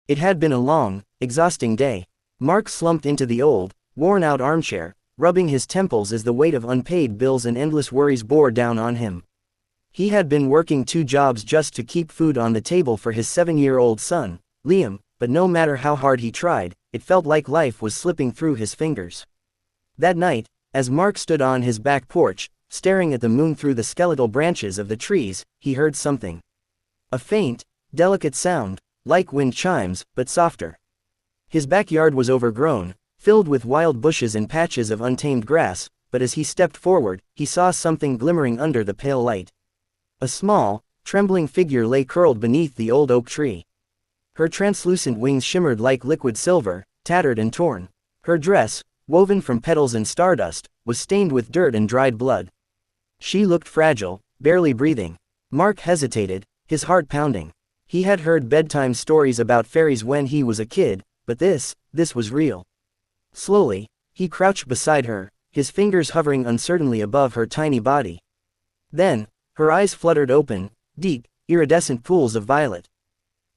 It had been a long, exhausting day. Mark slumped into the old, worn-out armchair, rubbing his temples as the weight of unpaid bills and endless worries bore down on him. He had been working 2 jobs just to keep food on the table for his 7-year-old son, Liam, but no matter how hard he tried, it felt like life was slipping through his fingers. That night, as Mark stood on his back porch, staring at the moon through the skeletal branches of the trees, he heard something. A faint, delicate sound, like wind chimes, but softer. His backyard was overgrown, filled with wild bushes and patches of untamed grass, but as he stepped forward, he saw something glimmering under the pale light. A small, trembling figure lay curled beneath the old oak tree. Her translucent wings shimmered like liquid silver, tattered and torn. Her dress, woven from petals and stardust, was stained with dirt and dried blood. She looked fragile, barely breathing. Mark hesitated, his heart pounding. He had heard bedtime stories about fairies when he was a kid, but this was real. Slowly, he crouched beside her, his fingers hovering uncertainly above her tiny body. Then, her eyes fluttered open, deep, iridescent pools of violet.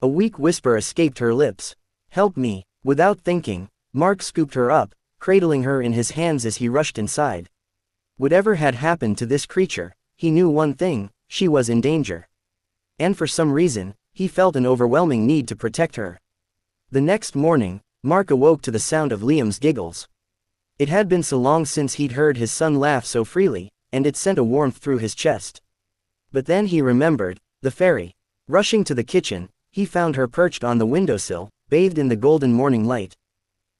A weak whisper escaped her lips. "Help me." Without thinking, Mark scooped her up, cradling her in his hands as he rushed inside. Whatever had happened to this creature, he knew one thing: she was in danger. And for some reason, he felt an overwhelming need to protect her. The next morning, Mark awoke to the sound of Liam's giggles. It had been so long since he'd heard his son laugh so freely, and it sent a warmth through his chest. But then he remembered the fairy. Rushing to the kitchen, he found her perched on the windowsill, bathed in the golden morning light.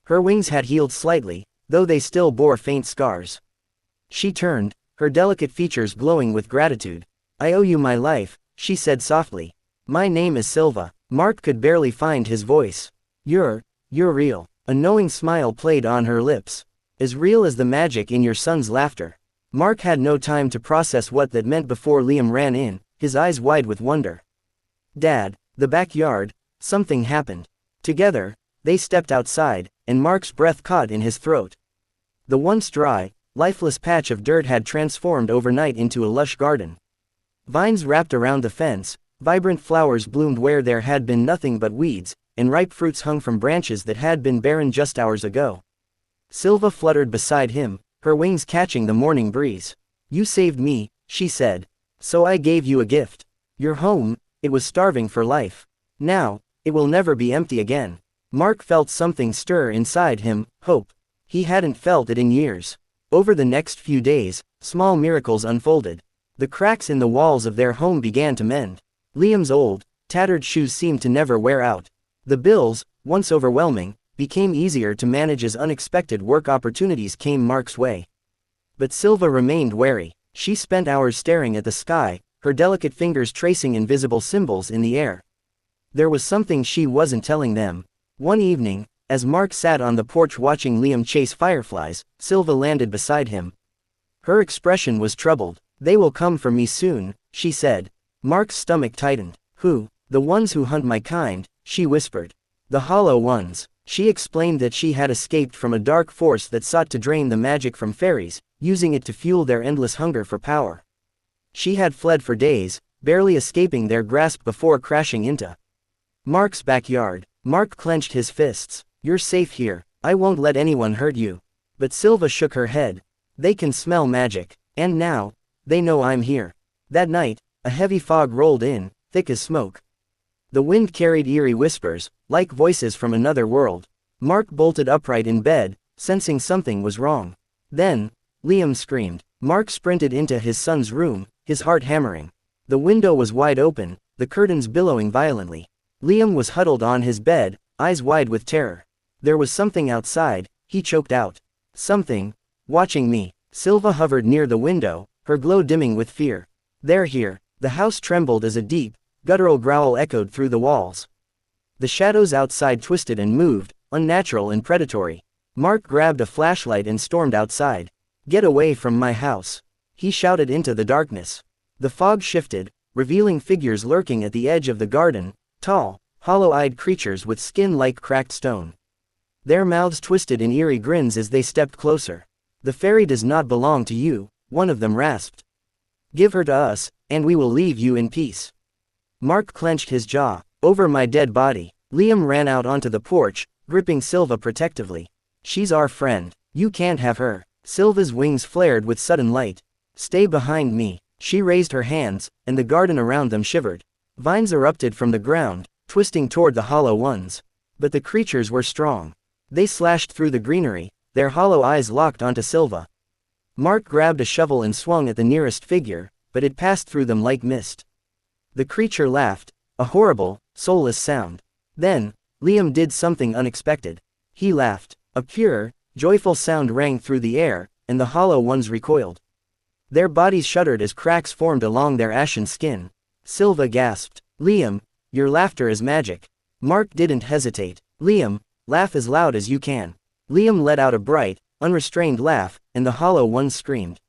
Her wings had healed slightly, though they still bore faint scars. She turned, her delicate features glowing with gratitude. "I owe you my life," she said softly. "My name is Silva." Mark could barely find his voice. You're real." A knowing smile played on her lips. "As real as the magic in your son's laughter." Mark had no time to process what that meant before Liam ran in, his eyes wide with wonder. "Dad." The backyard, something happened. Together, they stepped outside, and Mark's breath caught in his throat. The once dry, lifeless patch of dirt had transformed overnight into a lush garden. Vines wrapped around the fence, vibrant flowers bloomed where there had been nothing but weeds, and ripe fruits hung from branches that had been barren just hours ago. Silva fluttered beside him, her wings catching the morning breeze. "You saved me," she said. "So I gave you a gift. Your home, it was starving for life. Now, it will never be empty again." Mark felt something stir inside him, hope. He hadn't felt it in years. Over the next few days, small miracles unfolded. The cracks in the walls of their home began to mend. Liam's old, tattered shoes seemed to never wear out. The bills, once overwhelming, became easier to manage as unexpected work opportunities came Mark's way. But Silva remained wary. She spent hours staring at the sky, her delicate fingers tracing invisible symbols in the air. There was something she wasn't telling them. One evening, as Mark sat on the porch watching Liam chase fireflies, Silva landed beside him. Her expression was troubled. "They will come for me soon," she said. Mark's stomach tightened. "Who?" "The ones who hunt my kind," she whispered. "The hollow ones." She explained that she had escaped from a dark force that sought to drain the magic from fairies, using it to fuel their endless hunger for power. She had fled for days, barely escaping their grasp before crashing into Mark's backyard. Mark clenched his fists. "You're safe here. I won't let anyone hurt you." But Silva shook her head. "They can smell magic. And now, they know I'm here." That night, a heavy fog rolled in, thick as smoke. The wind carried eerie whispers, like voices from another world. Mark bolted upright in bed, sensing something was wrong. Then, Liam screamed. Mark sprinted into his son's room, his heart hammering. The window was wide open, the curtains billowing violently. Liam was huddled on his bed, eyes wide with terror. "There was something outside," he choked out. "Something, watching me." Silva hovered near the window, her glow dimming with fear. "They're here." The house trembled as a deep, guttural growl echoed through the walls. The shadows outside twisted and moved, unnatural and predatory. Mark grabbed a flashlight and stormed outside. "Get away from my house," he shouted into the darkness. The fog shifted, revealing figures lurking at the edge of the garden, tall, hollow-eyed creatures with skin like cracked stone. Their mouths twisted in eerie grins as they stepped closer. "The fairy does not belong to you," one of them rasped. "Give her to us, and we will leave you in peace." Mark clenched his jaw. "Over my dead body." Liam ran out onto the porch, gripping Silva protectively. She's our friend. You can't have her. Silva's wings flared with sudden light. Stay behind me. She raised her hands, and the garden around them shivered. Vines erupted from the ground, twisting toward the hollow ones. But the creatures were strong. They slashed through the greenery, their hollow eyes locked onto Silva. Mark grabbed a shovel and swung at the nearest figure, but it passed through them like mist. The creature laughed, a horrible, soulless sound. Then, Liam did something unexpected. He laughed. A pure, joyful sound rang through the air, and the hollow ones recoiled. Their bodies shuddered as cracks formed along their ashen skin. Silva gasped. Liam, your laughter is magic. Mark didn't hesitate. Liam, laugh as loud as you can. Liam let out a bright, unrestrained laugh, and the hollow ones screamed.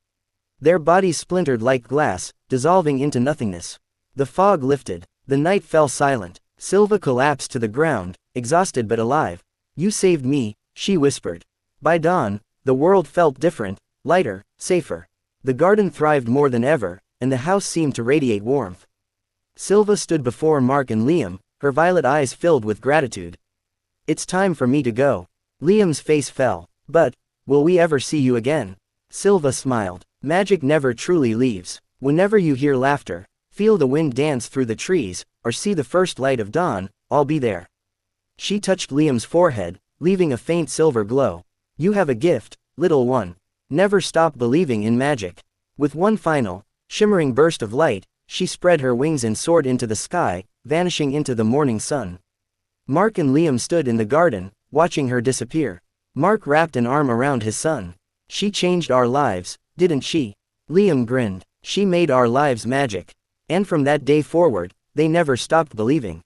Their bodies splintered like glass, dissolving into nothingness. The fog lifted. The night fell silent. Silva collapsed to the ground, exhausted but alive. You saved me, she whispered. By dawn, the world felt different, lighter, safer. The garden thrived more than ever, and the house seemed to radiate warmth. Silva stood before Mark and Liam, her violet eyes filled with gratitude. It's time for me to go. Liam's face fell. But, will we ever see you again? Silva smiled. Magic never truly leaves. Whenever you hear laughter, feel the wind dance through the trees, or see the first light of dawn, I'll be there. She touched Liam's forehead, leaving a faint silver glow. You have a gift, little one. Never stop believing in magic. With one final, shimmering burst of light, she spread her wings and soared into the sky, vanishing into the morning sun. Mark and Liam stood in the garden, watching her disappear. Mark wrapped an arm around his son. She changed our lives, didn't she? Liam grinned. She made our lives magic. And from that day forward, they never stopped believing.